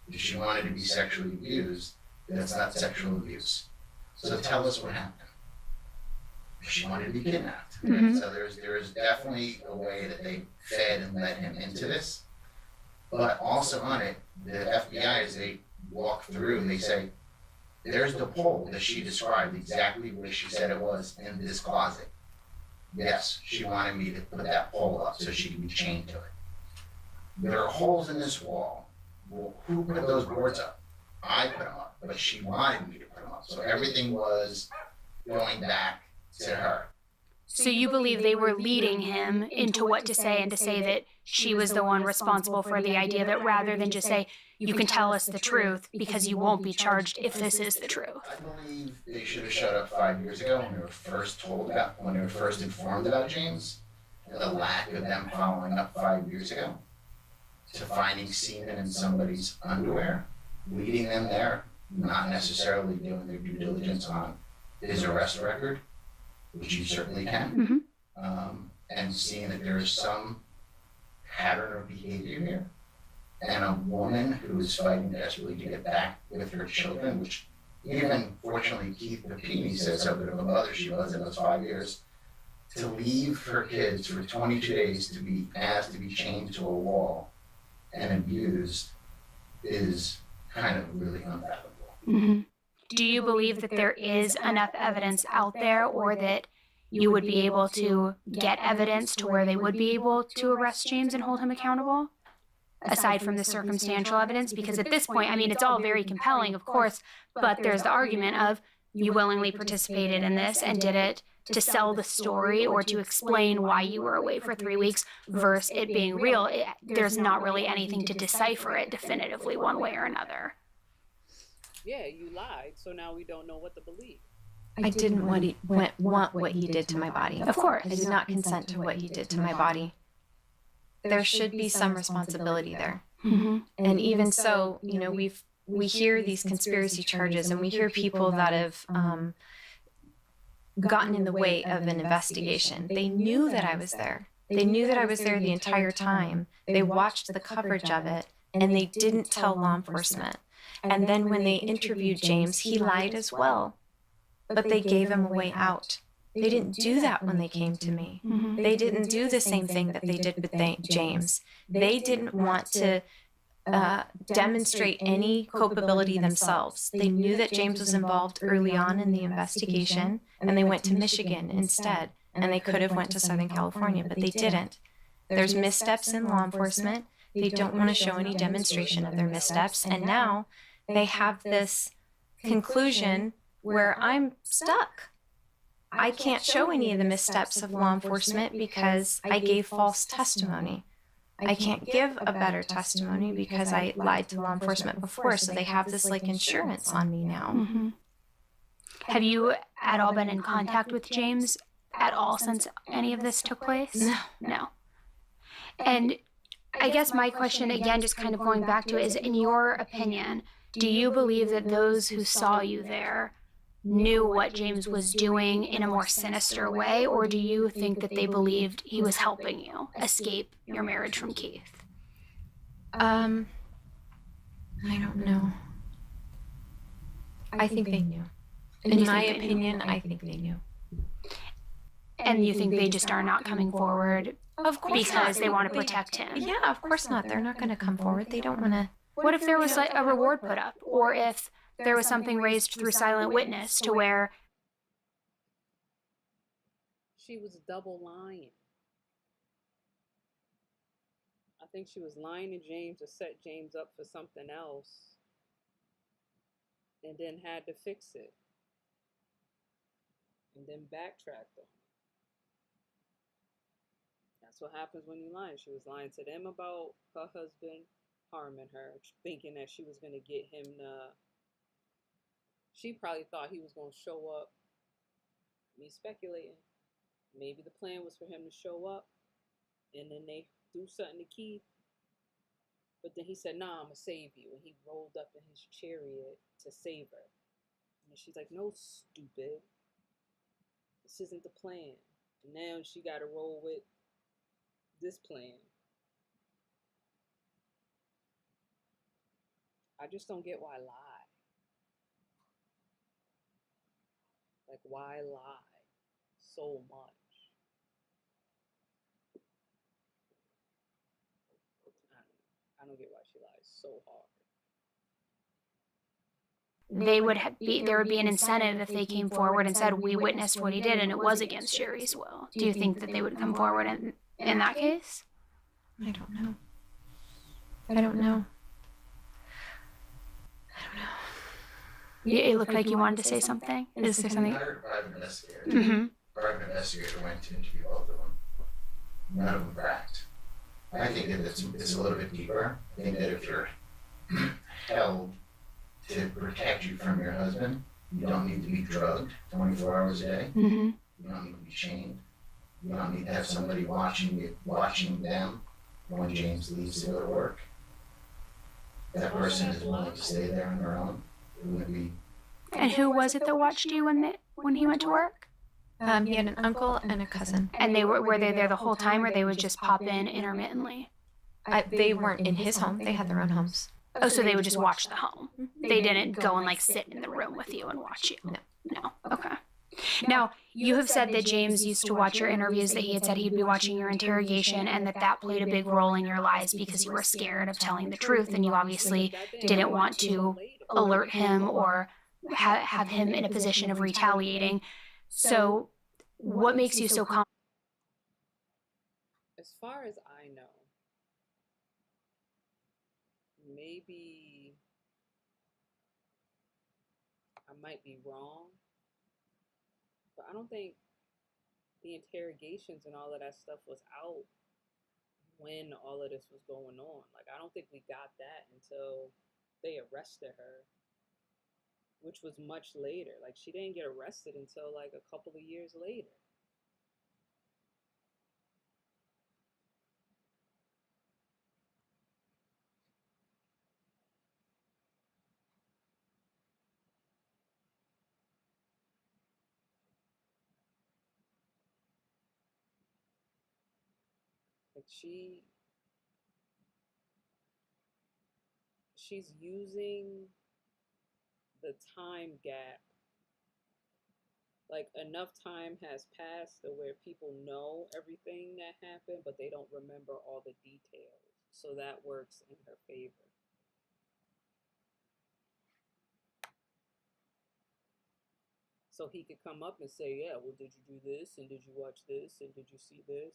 If she wanted to be sexually abused, that's not sexual abuse. So tell us what happened. If she wanted to be kidnapped. Mhm. So there is definitely a way that they fed and led him into this. But also on it, the FBI, as they walk through, they say, there's the pole that she described exactly where she said it was in this closet. Yes, she wanted me to put that pole up so she could be chained to it. There are holes in this wall. Well, who put those boards up? I put them up, but she wanted me to put them up. So everything was going back to her. So you believe they were leading him into what to say, and to say that she was the one responsible for the idea, that rather than just say, you can tell us the truth because you won't be charged if this is the truth. I believe they should have shut up 5 years ago when they were first when they were first informed about James, and the lack of them following up 5 years ago to finding semen in somebody's underwear, leading them there, not necessarily doing their due diligence on his arrest record, which you certainly can, and seeing that there is some pattern of behavior here, and a woman who is fighting desperately to get back with her children, which even fortunately Keith Papini says how good of a mother she was in those 5 years, to leave her kids for 22 days to be asked to be chained to a wall and abused is kind of really unfathomable. Mm-hmm. Do you believe that there is enough evidence out there, or that you would be able to get evidence to where they would be able to arrest James and hold him accountable, aside from the circumstantial evidence? Because at this point, I mean, it's all very compelling, of course, but there's the argument of you willingly participated in this and did it to sell the story or to explain why you were away for 3 weeks versus it being real. There's not really anything to decipher it definitively one way or another. Yeah, you lied, so now we don't know what to believe. I didn't want what he did to my body. Of course. I did not consent to what he did to my body. There should be some responsibility there. Mm-hmm. And even so, we hear these conspiracy charges, and we hear people that have gotten in the way of an investigation. They knew that I was there. They knew that I was there the entire time. They watched the coverage of it, and they didn't tell law enforcement. And then when they interviewed James, he lied as well. But they gave him a way out. They didn't do that when they came to me. Mm-hmm. They didn't do the same thing that they did with James. They didn't want to demonstrate any culpability themselves. They knew that James was involved early on in the investigation, and they went to Michigan instead. And they could have went to Southern California, but they didn't. There's missteps in law enforcement. They don't want to show any demonstration of their missteps. And now they have this conclusion where I'm stuck. I can't show any of the missteps of law enforcement because I gave false testimony. I can't give a better testimony because I lied to law enforcement before. So they have this like insurance on me now. Mm-hmm. Have you at all been in contact with James at all since any of this took place? No. And I guess my question, again, just kind of going back to it, is in your opinion, do you believe that those who saw you there knew what James was doing in a more sinister way, or do you think that they believed he was helping you escape your marriage from Keith? I don't know. I think they knew. In my opinion, I think they knew. And you think they just are not coming forward Of course because not. they want to protect him? Yeah, of course not. They're not going to come forward. They don't want to. What if there was like a reward put up, or if there was something raised through silent witness to where She was double lying. I think she was lying to James to set James up for something else and then had to fix it and then backtracked on it. That's what happens when you lie. She was lying to them about her husband harming her, thinking that she was going to get him to. She probably thought he was going to show up. Me speculating. Maybe the plan was for him to show up and then they do something to Keith. But then he said, "Nah, I'm going to save you." And he rolled up in his chariot to save her. And she's like, "No, stupid. This isn't the plan." And now she got to roll with this plan. I just don't get why lie. Like, why lie so much? I don't get why she lies so hard. there would be an incentive if they came forward and said, we witnessed what he did and it was against Sharri's will. Do you think that they would come forward in that case? I don't know. I don't know. It looked like you wanted to say something. Is there something? Another private investigator. Mm-hmm. Private investigator went to interview both of them. None of them cracked. I think that it's a little bit deeper. I think that if you're held to protect you from your husband, you don't need to be drugged 24 hours a day. Mm-hmm. You don't need to be chained. You don't need to have somebody watching them when James leaves to go to work. That person is willing to stay there on their own. It wouldn't be. And who was it that watched you when he went to work? He had an uncle and a cousin. And were they there the whole time, or they would just pop in intermittently? They weren't in his home. They had their own homes. Oh, so they would just watch the home. They didn't go and like sit in the room with you and watch you. No. Okay. Now, you have said that James used to watch your interviews, that he had said he'd be watching your interrogation, and that played a big role in your lies because you were scared of telling the truth, and you obviously didn't want to alert him or have him in a position of retaliating. So what makes you so confident? As far as I know, maybe I might be wrong, but I don't think the interrogations and all of that stuff was out when all of this was going on. Like, I don't think we got that until they arrested her, which was much later. Like, she didn't get arrested until like a couple of years later. Like, she's using the time gap. Like, enough time has passed to where people know everything that happened, but they don't remember all the details. So that works in her favor. So he could come up and say, "Yeah, well, did you do this? And did you watch this? And did you see this?"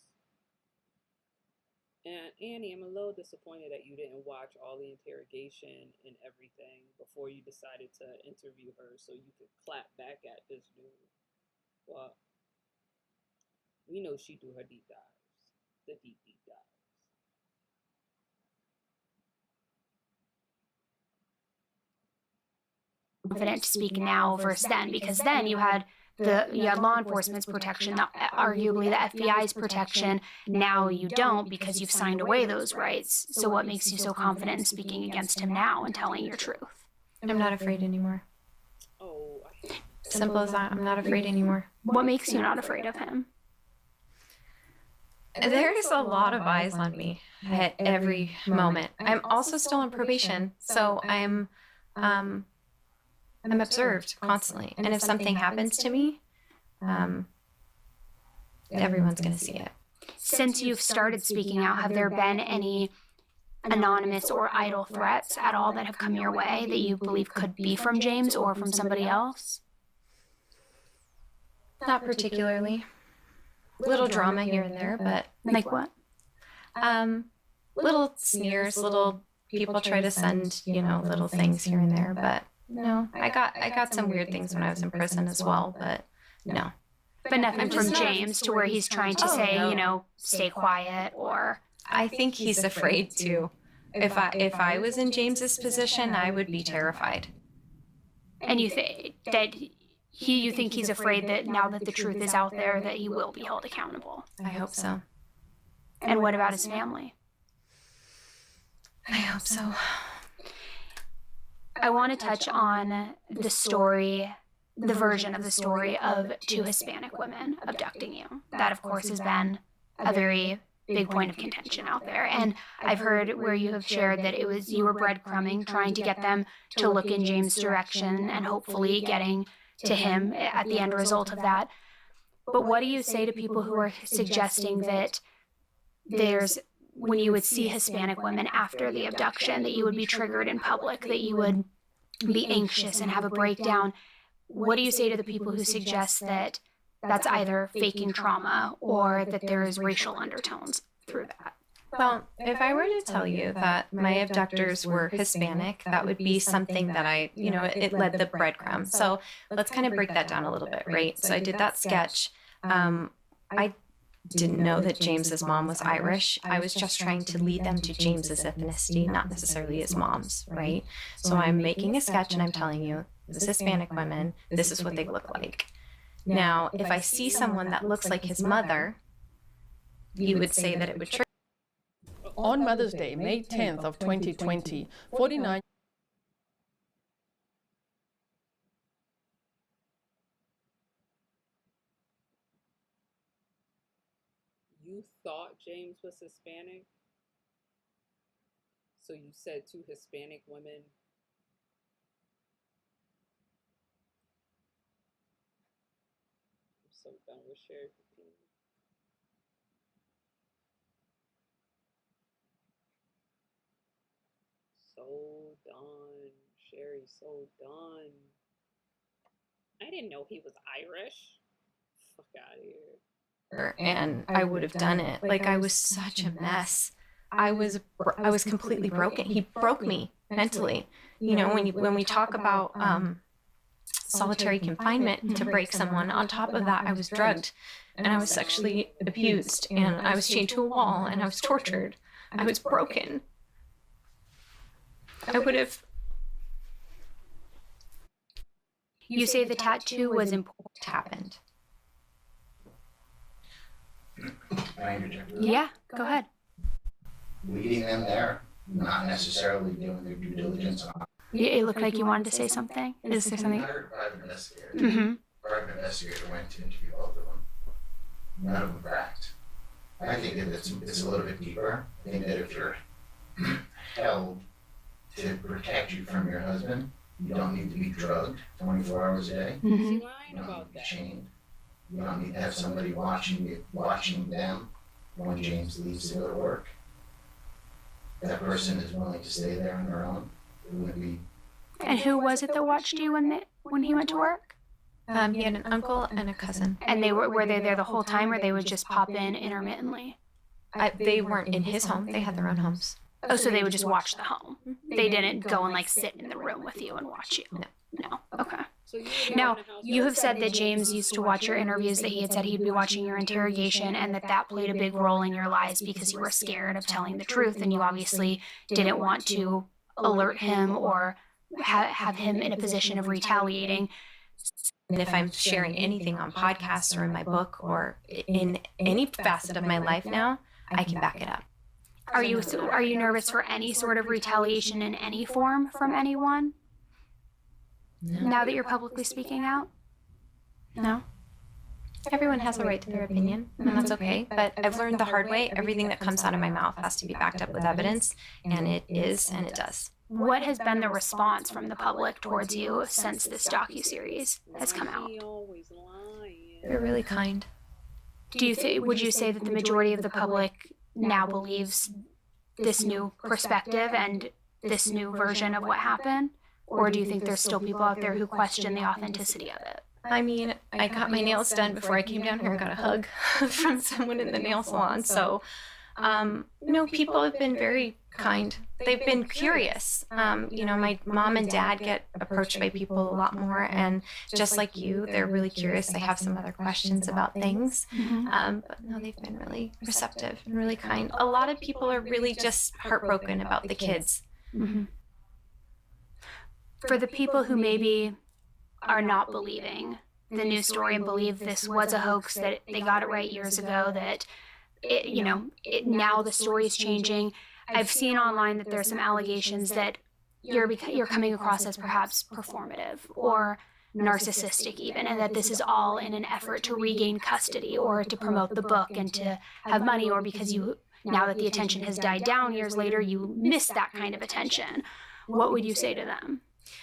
And Annie, I'm a little disappointed that you didn't watch all the interrogation and everything before you decided to interview her so you could clap back at this dude. Well, we know she do her deep dives, the deep dives. Confident to speak now versus then, because then you had law enforcement's protection, arguably the FBI's protection. Now you don't because you've signed away those rights. So what makes you so confident in speaking against him now and telling your truth? I'm not afraid anymore. Oh, Simple as that. I'm not afraid anymore. What makes you not afraid of him? There's a lot of eyes on me at every moment. I'm also still on probation, so I'm observed constantly. And if something happens to me, everyone's going to see it. Since you've started speaking out, have there been any anonymous or idle threats at all that have come your way that you believe could be from James or from somebody else? Not particularly. Little drama here and there, but Like what? little sneers, little people try to send, little things here and there, but no. I got some weird things when I was in prison as well, but no. But nothing I'm from just not- James to where he's trying to say, stay quiet or... I think he's afraid to. If I was in James's position, I would be terrified. And you think that you think he's afraid that now that the truth is out there that he will be held accountable? I hope so. And what about his family? I hope so. I want to touch on the story, the version of the story of two Hispanic women abducting you. That, of course, has been a very big point of contention out there. And I've heard where you have shared that it was you were breadcrumbing, trying to get them to look in James' direction and hopefully getting to him at the end result of that. But what do you say to people who are suggesting that when you would see Hispanic women after the abduction, that you would be triggered in public, that you would be anxious and have a breakdown? What do you say to the people who suggest that that's either faking trauma or that there is racial undertones through that? Well, if I were to tell you that my abductors were Hispanic, that would be something that it led the breadcrumb. So let's kind of break that down a little bit, right? So I did that sketch. I didn't know that James's mom was Irish. I was just trying to lead them to James's ethnicity, not necessarily his mom's, right? So I'm making a sketch and I'm telling you, this Hispanic women, this is what they look like. Now, if I see someone that looks like his mother, you would say that it would trigger. On Mother's Day, May 10th of 2020, 49 You thought James was Hispanic? So you said two Hispanic women. I'm so done with Sharri Papini. So done. Sherry, so done. I didn't know he was Irish. Fuck out of here. And I would have done it. Like, I was such a mess. I was completely broken. He broke me mentally. When we talk about solitary confinement to break someone, on top of that, I was drugged and I was sexually abused and I was chained to a wall and I was tortured. I was broken. I would have. You say the tattoo was important. Happened. Can I interject? Yeah, go ahead. Leading them there, not necessarily doing their due diligence on. It looked like you wanted to say something. Is there something? I hired a private investigator. Mm-hmm. Private investigator went to interview both of them. None of them cracked. I think that it's a little bit deeper. I think that if you're held to protect you from your husband, you don't need to be drugged 24 hours a day. Mm-hmm. Is he You lying don't about need to be that? chained. You don't need to have somebody watching them when James leaves to go to work. That person is willing to stay there on their own. It wouldn't be. And who was it that watched you when he went to work? He had an uncle and a cousin. And were they there the whole time, or they would just pop in intermittently? They weren't in his home. They had their own homes. Oh, so they would just watch the home. They didn't go and like sit in the room with you and watch you. No. Okay. So you would Now, go in a house you have with said that James used to watch your interviews, that he had said he'd be watching your interrogation, and that played a big role in your lies because you were scared of telling the truth, and you obviously didn't want to alert him or have him in a position of retaliating. And if I'm sharing anything on podcasts or in my book or in any facet of my life now, I can back it up. Are you nervous for any sort of retaliation in any form from anyone now that you're publicly speaking out? No? Everyone has a right to their opinion, and that's okay. But I've learned the hard way, everything that comes out of my mouth has to be backed up with evidence, and it is, and it does. What has been the response from the public towards you since this docuseries has come out? He always lying. They're really kind. Would you say that the majority of the public now believes this new perspective and this new version of what happened? Or do you think there's still people out there who question the authenticity of it? I mean, I got my nails done before I came down here and got a hug from someone in the nail salon. So, people have been very kind. They've been curious. My mom and dad get approached by people a lot more, and just like you, they're really curious. They have some other questions about things. But no, they've been really receptive and really kind. A lot of people are really just heartbroken about the kids. For the people who maybe are not believing the news story and believe this was a hoax, that they got it right years ago, that now the story is changing. I've seen online that there are some allegations that you're coming across as perhaps performative or narcissistic even, and that this is all in an effort to regain custody or to promote the book and to have money, or because now that the attention has died down years later, you miss that kind of attention. What would you say to them?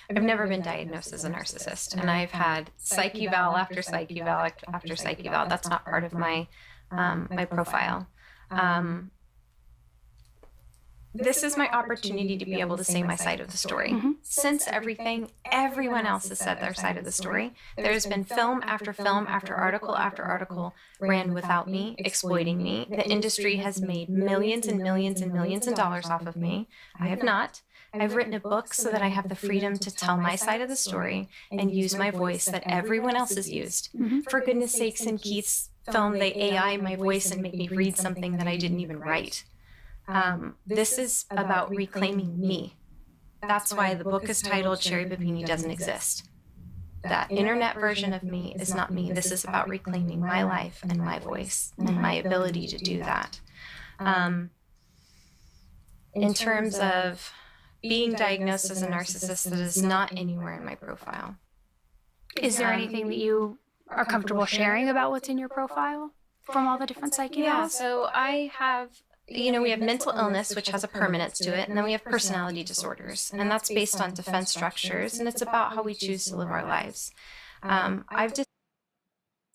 I've never been diagnosed as a narcissist, and I've had psych eval after psych eval after psych eval. That's not part of my my profile. This is my opportunity to be able to say my side of the story. Since everyone else has said their side of the story. There's been film after article after article ran without me, exploiting me. The industry has made millions and millions and millions of dollars off of me. I have not. I've written a book so that I have the freedom to tell my side of the story and use my voice that everyone else has used. For goodness sakes, in Keith's film, they AI my voice and make me read something that I didn't even write. This is about reclaiming me. That's why the book is titled Sharri Papini Doesn't Exist. That internet version of me is not me. This is about reclaiming my life and my voice and my ability to do that. In terms of being diagnosed as a narcissist, that is not anywhere in my profile. Is there anything that you are comfortable sharing about what's in your profile from all the different psych evals? Yeah, so I have, we have mental illness, which has a permanence to it, and then we have personality disorders, and that's based on defense structures, and it's about how we choose to live our lives. I've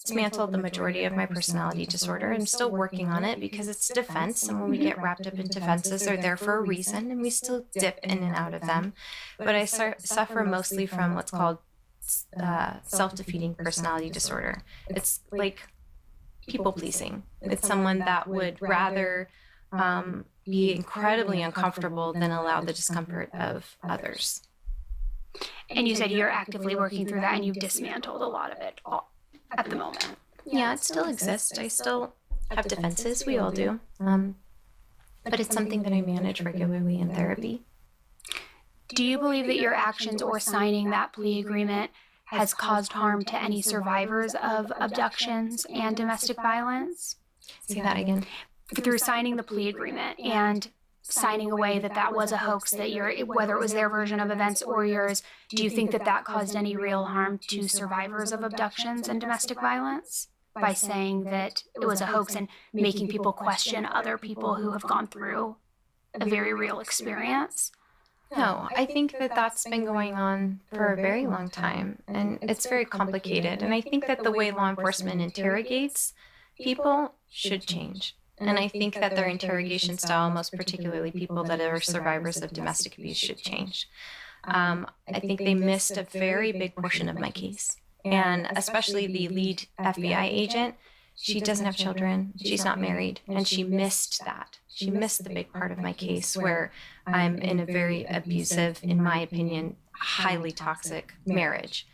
dismantled the majority of my personality disorder. I'm still working on it because it's defense, and when we get wrapped up in defenses, they're there for a reason, and we still dip in and out of them. But I suffer mostly from what's called self-defeating personality disorder. It's like people-pleasing. It's someone that would rather be incredibly uncomfortable than allow the discomfort of others. And you said you're actively working through that, and you've dismantled a lot of it at the moment. Yeah, it still exists. I still have defenses. We all do. But it's something that I manage regularly in therapy. Do you believe that your actions or signing that plea agreement has caused harm to any survivors of abductions and domestic violence? Say that again. Through signing the plea agreement and signing away that was a hoax, that whether it was their version of events or yours, do you think that caused any real harm to survivors of abductions and domestic violence by saying that it was a hoax and making people question other people who have gone through a very real experience? No, I think that's been going on for a very long time, and it's very complicated. And I think that the way law enforcement interrogates people should change. And I think that their interrogation style, most particularly people that are survivors of domestic abuse, should change. I think they missed a very big portion of my case. And especially the lead FBI agent, She doesn't have children. She's not married. And she missed that. She missed the big part of my case where I'm in a very abusive, in my opinion, highly toxic marriage.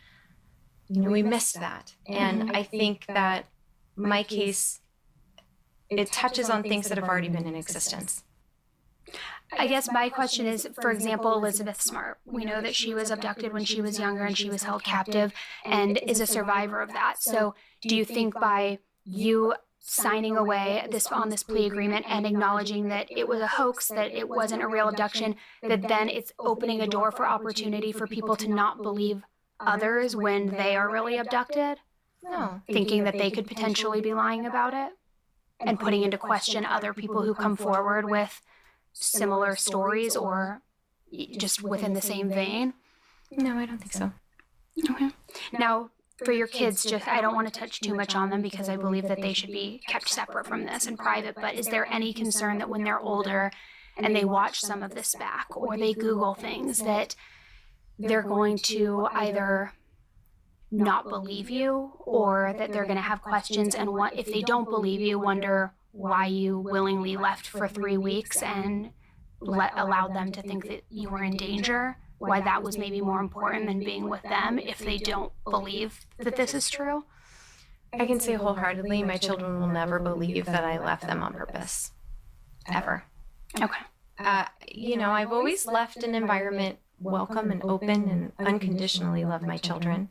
We missed that. And I think that my case, it touches on things that have already been in existence. I guess my question is, for example, Elizabeth Smart. We know that she was abducted when she was younger and she was held captive and is a survivor of that. So do you think by you signing away on this plea agreement and acknowledging that it was a hoax, that it wasn't a real abduction, that then it's opening a door for opportunity for people to not believe others when they are really abducted? No. Thinking that they could potentially be lying about it and putting into question other people who come forward with similar stories or just within the same vein? No, I don't think so. Okay. Now, for your kids, just I don't want to touch too much on them because I believe that they should be kept separate from this and private, but is there any concern that when they're older and they watch some of this back or they Google things that they're going to either not believe you or that they're going to have questions and if they don't believe you, wonder why you willingly left for 3 weeks and allowed them to think that you were in danger, why that was maybe more important than being with them if they don't believe that this is true? I can say wholeheartedly, my children will never believe that I left them on purpose. Ever. Okay. I've always left an environment welcome and open and unconditionally love my children.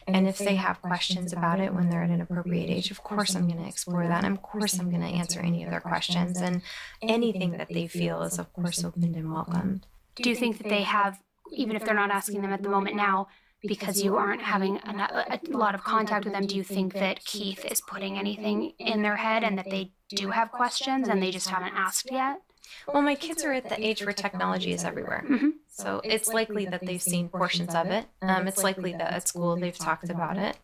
And if they have questions about it when they're at an appropriate age, of course I'm going to explore that. And of course I'm going to answer any of their questions. And anything that they feel is, of course, opened and welcomed. Do you think that they have, even if they're not asking them at the moment now, because you aren't having a lot of contact with them, do you think that Keith is putting anything in their head and that they do have questions and they just haven't asked yet? Well, my kids are at the age where technology is everywhere. Mm-hmm. So it's likely that they've seen portions of it. It's likely that at school they've talked about it.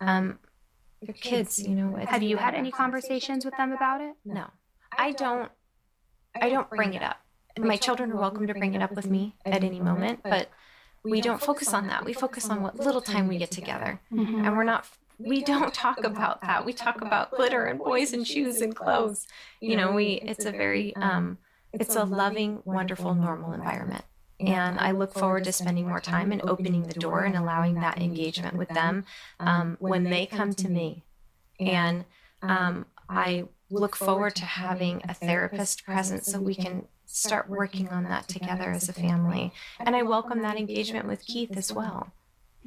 They're kids, Have you had any conversations with them about it? No. I don't bring it up. My children are welcome to bring it up with me at any moment, but we don't focus on that. We focus on what little time we get together. Mm-hmm. And we don't talk about that. We talk about glitter and boys and shoes and clothes. It's a very, it's a loving, wonderful, normal environment. And I look forward to spending more time and opening the door and allowing that engagement with them when they come to me. And I look forward to having a therapist present so we can start working on that together as a family. And I welcome that engagement with Keith as well.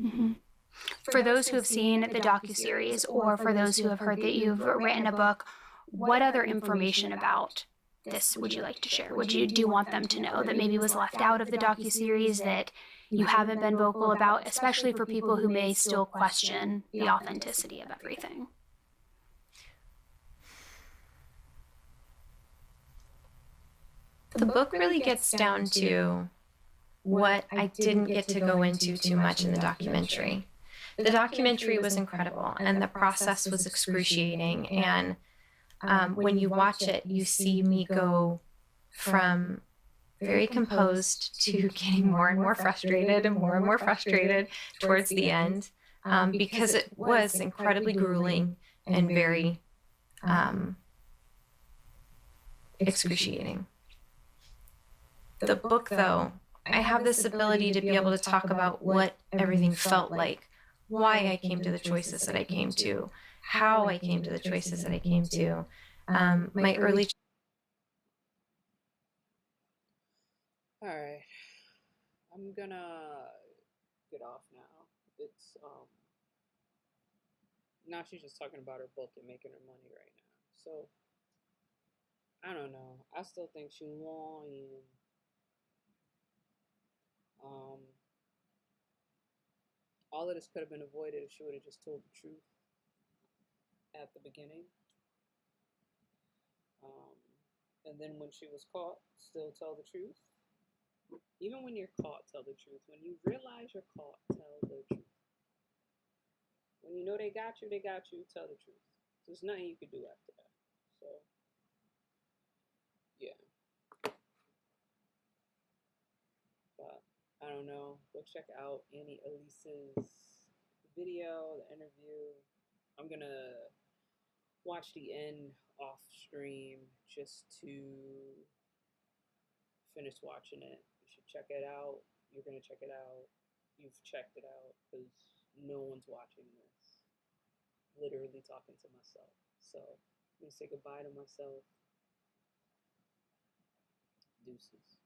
Mm-hmm. For those who have seen the docuseries or for those who have heard that you've written a book, what other information about this would you like to share? Do you want them to know that maybe was left out of the docuseries that you haven't been vocal about, especially for people who may still question the authenticity of everything? The book really gets down to what I didn't get to go into too much in the documentary. The documentary was incredible, and the process was excruciating. And when you watch it, you see me go from very composed to getting more and more frustrated and more frustrated towards the end, because it was incredibly grueling and very excruciating. The book, though, I have this ability to be able to talk about what everything felt like, why I came to the choices that I came to, how I came to the choices that I came to. My early. All right, I'm gonna get off now. It's now she's just talking about her book and making her money right now. So I don't know. I still think she's lying. All of this could have been avoided if she would have just told the truth at the beginning. And then when she was caught, still tell the truth. Even when you're caught, tell the truth. When you realize you're caught, tell the truth. When you know they got you, tell the truth. There's nothing you could do after that. So, yeah. But I don't know. Go check out Annie Elise's video, the interview. I'm gonna watch the end off stream just to finish watching it. You should check it out. You're going to check it out. You've checked it out because no one's watching this. Literally talking to myself. So I'm going to say goodbye to myself. Deuces.